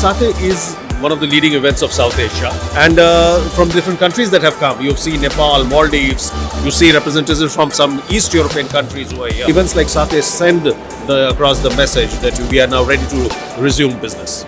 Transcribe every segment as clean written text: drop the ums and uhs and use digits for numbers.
Satay is one of the leading events of South Asia, and from different countries that have come. You've seen Nepal, Maldives, you see representatives from some East European countries who are here. Events like Satay send across the message that we are now ready to resume business.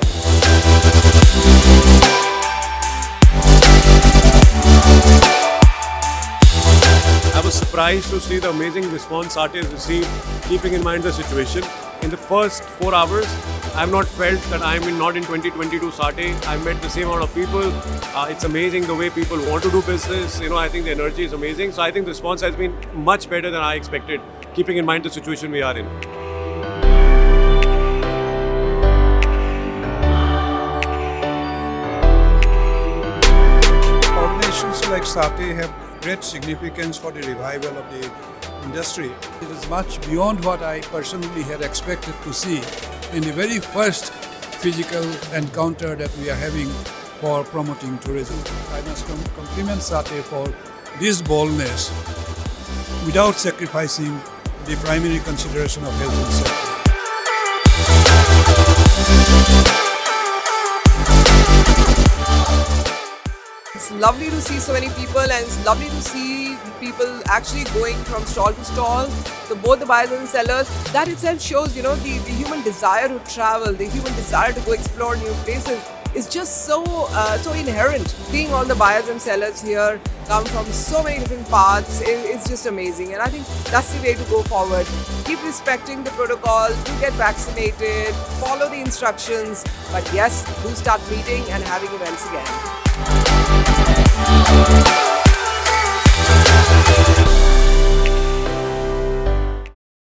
I was surprised to see the amazing response Satay has received, keeping in mind the situation. In the first 4 hours, I have not felt that I am not in 2022 Satay. I met the same amount of people. It's amazing the way people want to do business. I think the energy is amazing. So I think the response has been much better than I expected, keeping in mind the situation we are in. Organizations like Satay have great significance for the revival of the industry. It is much beyond what I personally had expected to see in the very first physical encounter that we are having for promoting tourism. I must compliment Satay for this boldness without sacrificing the primary consideration of health and safety. It's lovely to see so many people, and it's lovely to see people actually going from stall to stall, so both the buyers and sellers. That itself shows, the human desire to travel, the human desire to go explore new places is just so inherent. Seeing all the buyers and sellers here come from so many different paths is just amazing, and I think that's the way to go forward. Keep respecting the protocol, do get vaccinated, follow the instructions, but yes, do start meeting and having events again.